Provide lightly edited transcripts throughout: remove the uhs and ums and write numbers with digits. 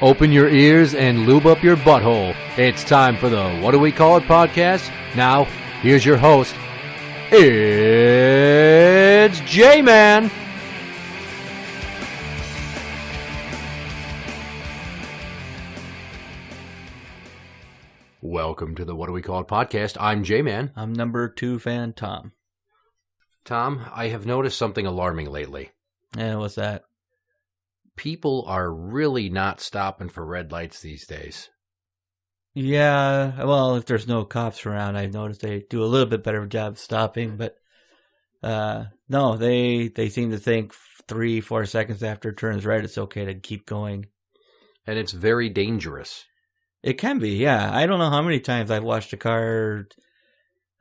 Open your ears and lube up your butthole. It's time for the What Do We Call It podcast. Now, here's your host. It's Jmann. Welcome to the What Do We Call It podcast. I'm Jmann. I'm number 2 fan Tom. Tom, I have noticed something alarming lately. Yeah, what's that? People are really not stopping for red lights these days. Yeah, well, if there's no cops around, I've noticed they do a little bit better job stopping, but no, they seem to think 3-4 seconds after it turns red, it's okay to keep going. And it's very dangerous. It can be, yeah. I don't know how many times I've watched a car,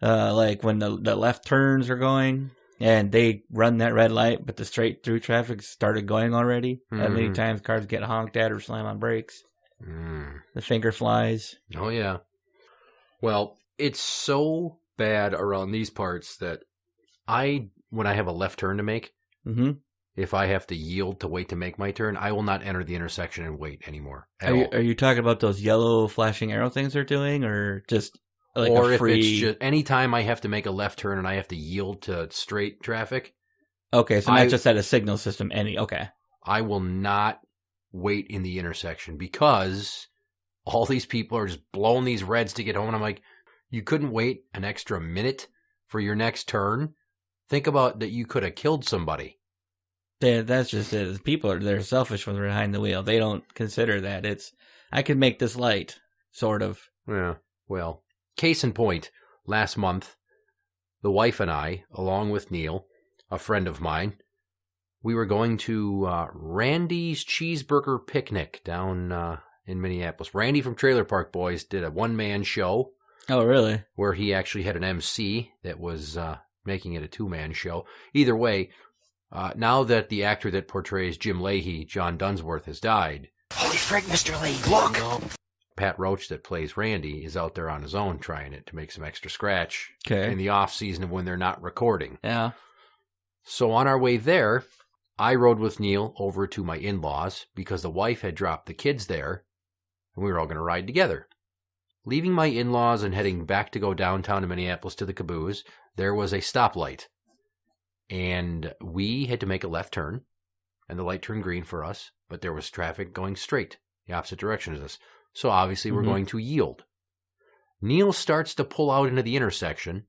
like when the left turns are going, and they run that red light, but the straight through traffic started going already. Mm-hmm. How many times cars get honked at or slam on brakes? The finger flies. Oh, yeah. Well, it's so bad around these parts that when I have a left turn to make, if I have to yield to wait to make my turn, I will not enter the intersection and wait anymore. Are you talking about those yellow flashing arrow things they're doing, or just like or a free... if it's just anytime I have to make a left turn and I have to yield to straight traffic. Okay, so not just at a signal system. Okay. I will not wait in the intersection because all these people are just blowing these reds to get home. And I'm like, you couldn't wait an extra minute for your next turn? Think about that you could have killed somebody. Yeah, that's just it. People they're selfish when they're behind the wheel. They don't consider that. I could make this light, sort of. Yeah, well, case in point, last month, the wife and I, along with Neil, a friend of mine, we were going to Randy's Cheeseburger picnic down in Minneapolis. Randy from Trailer Park Boys did a one-man show. Oh, really? Where he actually had an MC that was making it a two-man show. Either way, now that the actor that portrays Jim Leahy, John Dunsworth, has died. Holy frick, Mr. Leahy, look! Pat Roach, that plays Randy, is out there on his own trying it to make some extra scratch in the off-season when they're not recording. Yeah. So on our way there, I rode with Neil over to my in-laws because the wife had dropped the kids there, and we were all going to ride together. Leaving my in-laws and heading back to go downtown to Minneapolis to the caboose, there was a stoplight. And we had to make a left turn, and the light turned green for us, but there was traffic going straight, the opposite direction as us. So obviously we're going to yield. Neil starts to pull out into the intersection,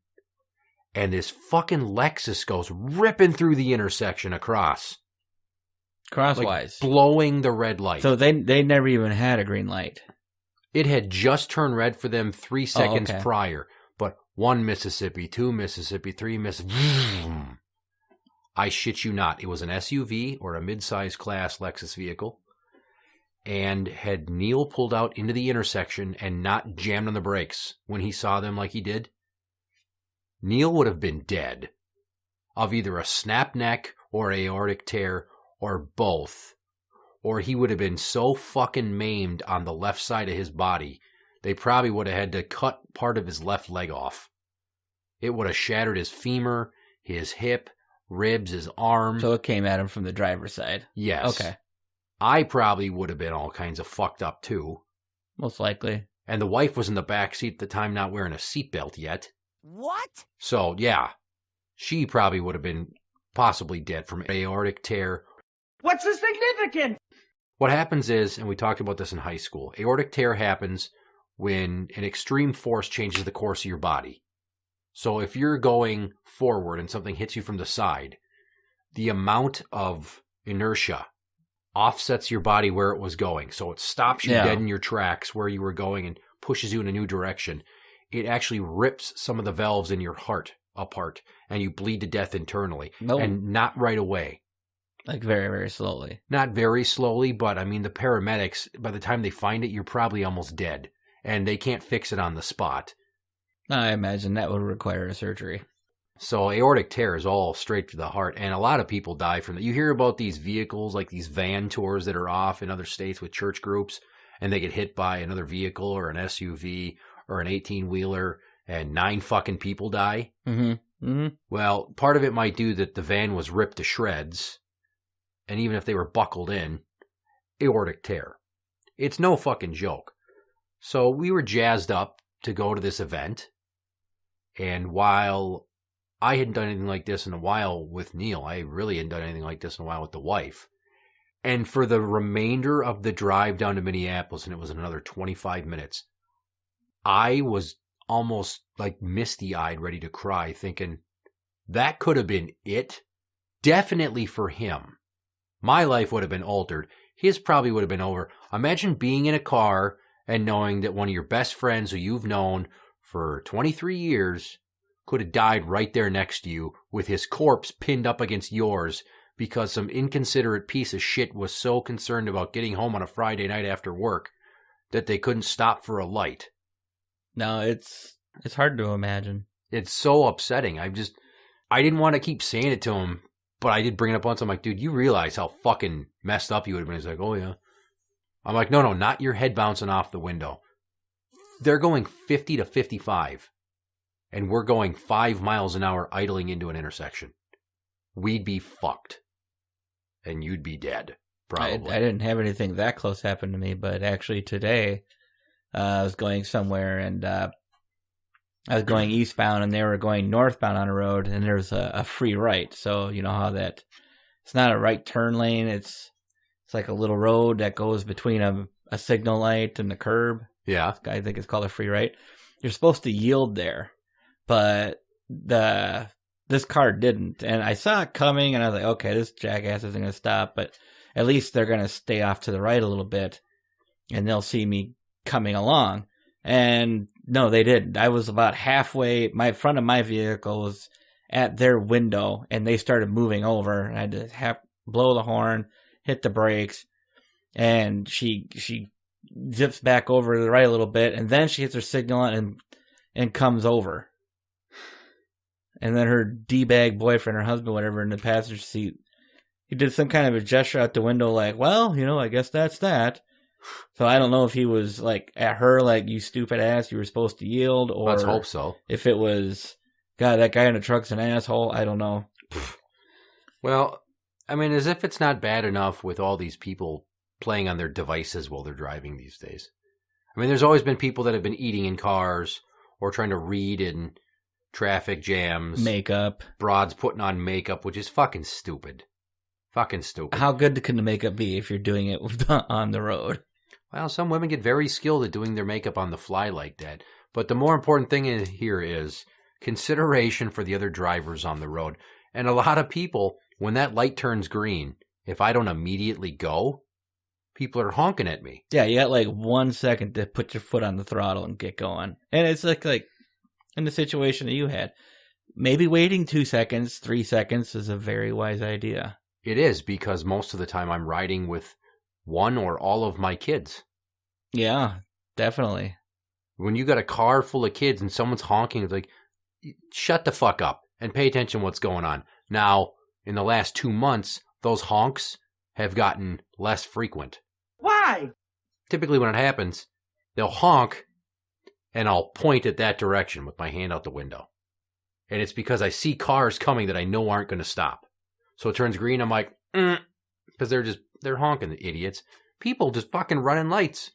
and this fucking Lexus goes ripping through the intersection across. Crosswise. Like blowing the red light. So they never even had a green light. It had just turned red for them 3 seconds prior. But 1 Mississippi, 2 Mississippi, 3 Mississippi. I shit you not. It was an SUV or a mid-size class Lexus vehicle. And had Neil pulled out into the intersection and not jammed on the brakes when he saw them like he did, Neil would have been dead of either a snap neck or aortic tear or both. Or he would have been so fucking maimed on the left side of his body, they probably would have had to cut part of his left leg off. It would have shattered his femur, his hip, ribs, his arm. So it came at him from the driver's side? Yes. Okay. I probably would have been all kinds of fucked up too. Most likely. And the wife was in the back seat at the time not wearing a seatbelt yet. What? So, yeah. She probably would have been possibly dead from aortic tear. What's the significance? What happens is, and we talked about this in high school, aortic tear happens when an extreme force changes the course of your body. So if you're going forward and something hits you from the side, the amount of inertia offsets your body where it was going. So it stops you dead in your tracks where you were going and pushes you in a new direction. It actually rips some of the valves in your heart apart, and you bleed to death internally. And not right away. Like very, very slowly. Not very slowly, but I mean the paramedics, by the time they find it, you're probably almost dead. And they can't fix it on the spot. I imagine that would require a surgery. So aortic tear is all straight to the heart, and a lot of people die from that. You hear about these vehicles, like these van tours that are off in other states with church groups, and they get hit by another vehicle or an SUV or an 18-wheeler, and 9 fucking people die. Well, part of it might do that the van was ripped to shreds, and even if they were buckled in, aortic tear. It's no fucking joke. So we were jazzed up to go to this event. And while I hadn't done anything like this in a while with Neil, I really hadn't done anything like this in a while with the wife. And for the remainder of the drive down to Minneapolis, and it was another 25 minutes, I was almost like misty-eyed, ready to cry, thinking, that could have been it. Definitely for him. My life would have been altered. His probably would have been over. Imagine being in a car and knowing that one of your best friends who you've known for 23 years could have died right there next to you with his corpse pinned up against yours because some inconsiderate piece of shit was so concerned about getting home on a Friday night after work that they couldn't stop for a light. No, it's hard to imagine. It's so upsetting. I didn't want to keep saying it to him, but I did bring it up once. I'm like, dude, you realize how fucking messed up you would have been. He's like, oh yeah. I'm like, no, not your head bouncing off the window. They're going 50 to 55, and we're going 5 miles an hour idling into an intersection. We'd be fucked. And you'd be dead, probably. I didn't have anything that close happen to me, but actually today, I was going somewhere, and I was going eastbound, and they were going northbound on a road, and there was a free right. So you know how that it's not a right turn lane. It's like a little road that goes between a signal light and the curb. Yeah. I think it's called a free right. You're supposed to yield there, but this car didn't. And I saw it coming, and I was like, okay, this jackass isn't going to stop, but at least they're going to stay off to the right a little bit, and they'll see me coming along. And no, they didn't. I was about halfway. My front of my vehicle was at their window, and they started moving over. And I had to blow the horn, hit the brakes, and she zips back over to the right a little bit, and then she hits her signal and comes over. And then her D-bag boyfriend, her husband, whatever, in the passenger seat, he did some kind of a gesture out the window like, well, I guess that's that. So I don't know if he was like at her like, you stupid ass, you were supposed to yield, or let's hope so. If it was, God, that guy in the truck's an asshole. I don't know. Well, I mean, as if it's not bad enough with all these people playing on their devices while they're driving these days. I mean, there's always been people that have been eating in cars or trying to read in traffic jams. Makeup. Broads putting on makeup, which is fucking stupid. Fucking stupid. How good can the makeup be if you're doing it on the road? Well, some women get very skilled at doing their makeup on the fly like that. But the more important thing here is consideration for the other drivers on the road. And a lot of people, when that light turns green, if I don't immediately go, people are honking at me. Yeah, you got like 1 second to put your foot on the throttle and get going. And it's like in the situation that you had, maybe waiting 2 seconds, 3 seconds is a very wise idea. It is, because most of the time I'm riding with one or all of my kids. Yeah, definitely. When you got a car full of kids and someone's honking, it's like, shut the fuck up and pay attention to what's going on. Now, in the last 2 months, those honks have gotten less frequent. Why? Typically when it happens, they'll honk and I'll point at that direction with my hand out the window. And it's because I see cars coming that I know aren't going to stop. So it turns green, I'm like, because they're honking, the idiots. People just fucking running lights.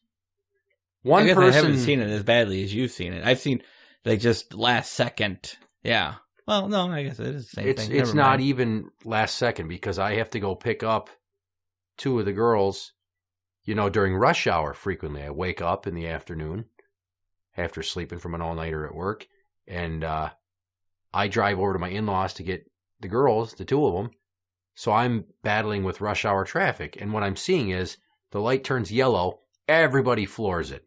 I haven't seen it as badly as you've seen it. I've seen like just last second. Yeah. Well, no, I guess it is the same thing. It's not even last second, because I have to go pick up two of the girls, during rush hour frequently. I wake up in the afternoon after sleeping from an all-nighter at work, and I drive over to my in-laws to get the girls, the two of them. So I'm battling with rush hour traffic, and what I'm seeing is the light turns yellow, everybody floors it.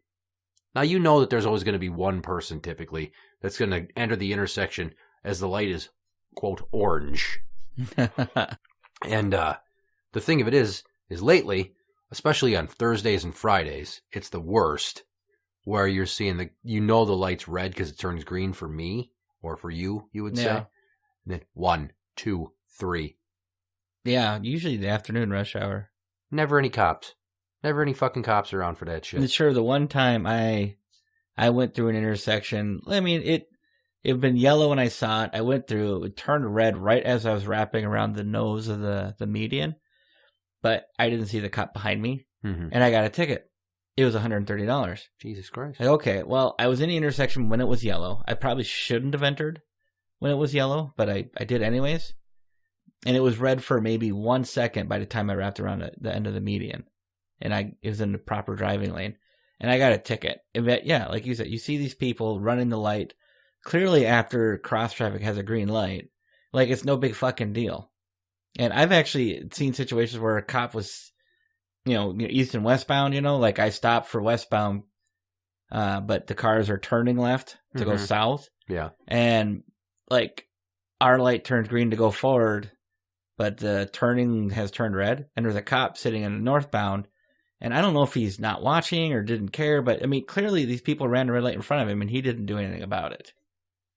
Now you know that there's always going to be one person typically that's going to enter the intersection as the light is, quote, orange. And the thing of it is lately, especially on Thursdays and Fridays, it's the worst, where you're seeing the light's red because it turns green for me, or for you would say. And then 1, 2, 3. Yeah, usually the afternoon rush hour. Never any cops. Never any fucking cops around for that shit. And sure, the one time I went through an intersection, I mean, it had been yellow when I saw it. I went through, it turned red right as I was wrapping around the nose of the median. But I didn't see the cop behind me, and I got a ticket. It was $130. Jesus Christ. Like, okay, well, I was in the intersection when it was yellow. I probably shouldn't have entered when it was yellow, but I did anyways. And it was red for maybe 1 second by the time I wrapped around the end of the median. And it was in the proper driving lane. And I got a ticket. But yeah, like you said, you see these people running the light clearly after cross traffic has a green light. Like it's no big fucking deal. And I've actually seen situations where a cop was, east and westbound, like I stopped for westbound, but the cars are turning left to go south. Yeah. And like our light turns green to go forward, but the turning has turned red. And there's a cop sitting in the northbound. And I don't know if he's not watching or didn't care, but I mean, clearly these people ran the red light in front of him and he didn't do anything about it.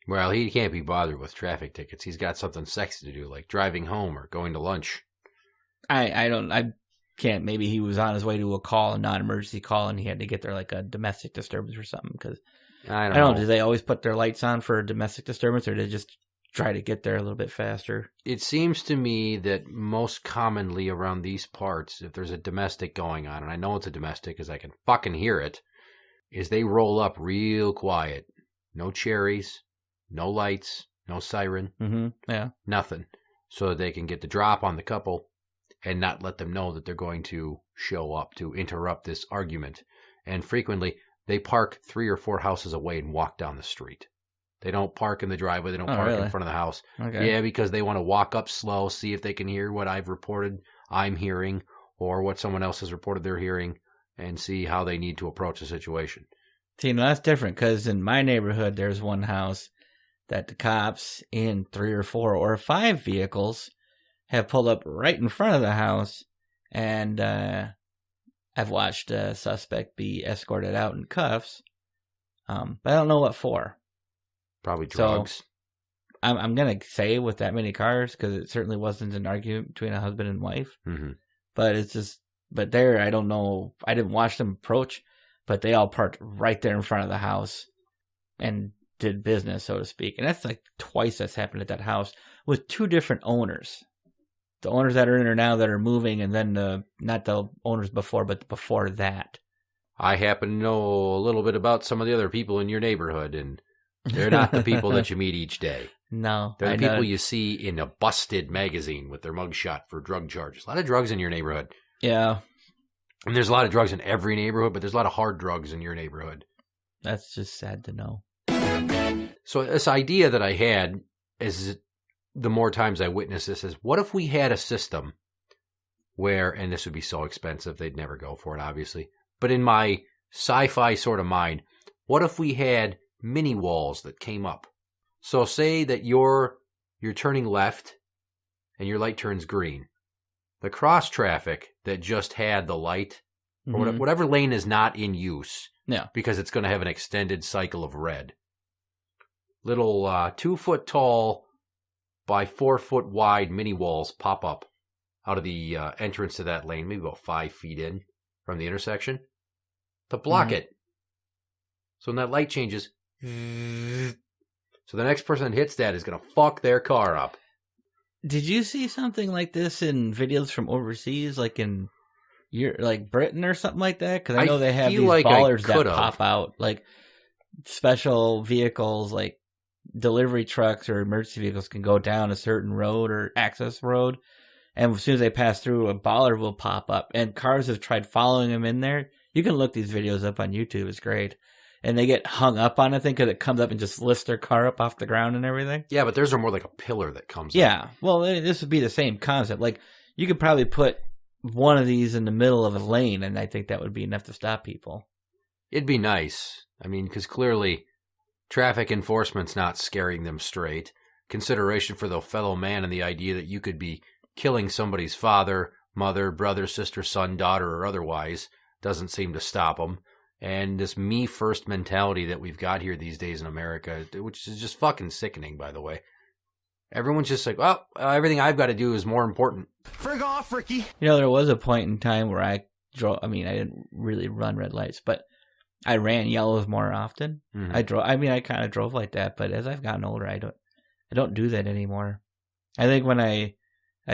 Well, he can't be bothered with traffic tickets. He's got something sexy to do, like driving home or going to lunch. I can't. Maybe he was on his way to a call, a non-emergency call, and he had to get there like a domestic disturbance or something. Because I don't know. Do they always put their lights on for a domestic disturbance, or do they just try to get there a little bit faster? It seems to me that most commonly around these parts, if there's a domestic going on, and I know it's a domestic because I can fucking hear it, is they roll up real quiet. No cherries, no lights, no siren, yeah, nothing. So that they can get the drop on the couple and not let them know that they're going to show up to interrupt this argument. And frequently, they park 3 or 4 houses away and walk down the street. They don't park in the driveway. They don't park in front of the house. Okay. Yeah, because they want to walk up slow, see if they can hear what I've reported I'm hearing or what someone else has reported they're hearing, and see how they need to approach the situation. See, no, that's different because in my neighborhood, there's one house that the cops in 3 or 4 or 5 vehicles have pulled up right in front of the house, and I've watched a suspect be escorted out in cuffs, but I don't know what for. Probably drugs. So, I'm going to say with that many cars, because it certainly wasn't an argument between a husband and wife. Mm-hmm. But it's just, there, I don't know. I didn't watch them approach, but they all parked right there in front of the house and did business, so to speak. And that's like twice that's happened at that house with 2 different owners. The owners that are in there now that are moving, and then not the owners before, but before that. I happen to know a little bit about some of the other people in your neighborhood, and they're not the people that you meet each day. No. They're the people you see in a busted magazine with their mugshot for drug charges. A lot of drugs in your neighborhood. Yeah. And there's a lot of drugs in every neighborhood, but there's a lot of hard drugs in your neighborhood. That's just sad to know. So this idea that I had is, the more times I witness this, is what if we had a system where, and this would be so expensive, they'd never go for it, obviously. But in my sci-fi sort of mind, what if we had mini walls that came up? So say that you're turning left and your light turns green. The cross traffic that just had the light, or whatever lane is not in use, because it's going to have an extended cycle of red. Little 2-foot tall by 4-foot wide mini walls pop up out of the entrance to that lane, maybe about 5 feet in from the intersection, to block it. So when that light changes, so the next person that hits that is going to fuck their car up. Did you see something like this in videos from overseas, like in Britain or something like that? Because I know they have these ballers that pop out, like special vehicles, like delivery trucks or emergency vehicles can go down a certain road or access road, and as soon as they pass through, a baller will pop up, and cars have tried following them in there. You can look these videos up on YouTube. It's great. And they get hung up on, I think, because it comes up and just lifts their car up off the ground and everything. Yeah, but theirs are more like a pillar that comes up. Yeah, well, this would be the same concept. Like, you could probably put one of these in the middle of a lane, and I think that would be enough to stop people. It'd be nice. I mean, because clearly traffic enforcement's not scaring them straight. Consideration for the fellow man and the idea that you could be killing somebody's father, mother, brother, sister, son, daughter, or otherwise doesn't seem to stop them. And this me-first mentality that we've got here these days in America, which is just fucking sickening, by the way. Everyone's just like, well, everything I've got to do is more important. Frig off, Ricky. There was a point in time where I didn't really run red lights, but I ran yellows more often. I kind of drove like that, but as I've gotten older, I don't do that anymore. I think when I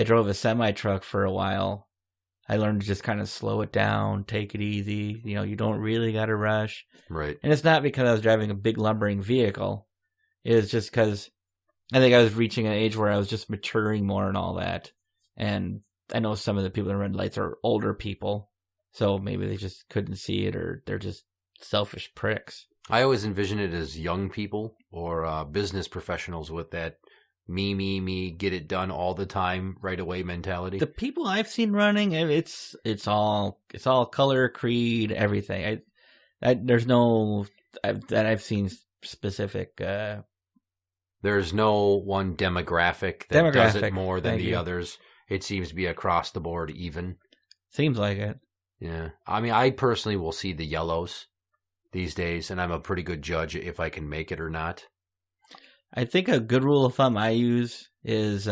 drove a semi-truck for a while, I learned to just kind of slow it down, take it easy. You know, you don't really got to rush. Right. And it's not because I was driving a big lumbering vehicle. It was just because I think I was reaching an age where I was just maturing more and all that. And I know some of the people in red lights are older people, so maybe they just couldn't see it, or they're just selfish pricks. I always envision it as young people or business professionals with that me, get it done all the time, right away mentality. The people I've seen running, it's all color, creed, everything. There's no that I've seen specific. There's no one demographic that does it more than the others. It seems to be across the board even. Seems like it. Yeah. I mean, I personally will see the yellows these days, and I'm a pretty good judge if I can make it or not. I think a good rule of thumb I use is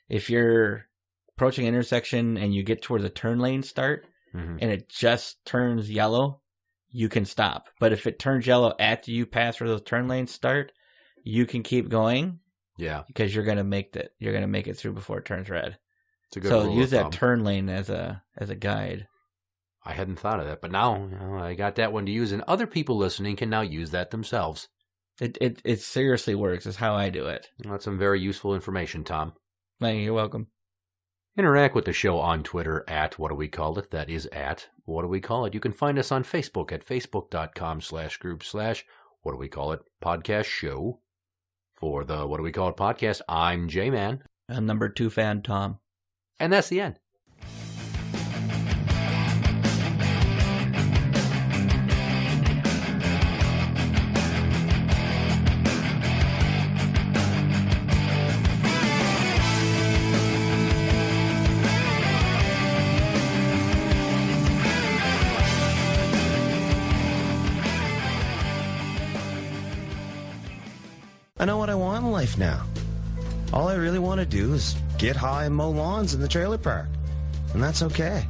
if you're approaching an intersection and you get to where the turn lanes start and it just turns yellow, you can stop. But if it turns yellow after you pass where those turn lanes start, you can keep going. Yeah, because you're gonna make it through before it turns red. It's a good rule use of that thumb. turn lane as a guide. I hadn't thought of that, but now I got that one to use, and other people listening can now use that themselves. It seriously works. Is how I do it. Well, that's some very useful information, Tom. You're welcome. Interact with the show on Twitter at What Do We Call It? That is at What Do We Call It? You can find us on Facebook at facebook.com/group/What Do We Call It podcast show. For the What Do We Call It podcast, I'm Jmann. I'm number 2 fan, Tom. And that's the end. I know what I want in life now. All I really want to do is get high and mow lawns in the trailer park. And that's okay.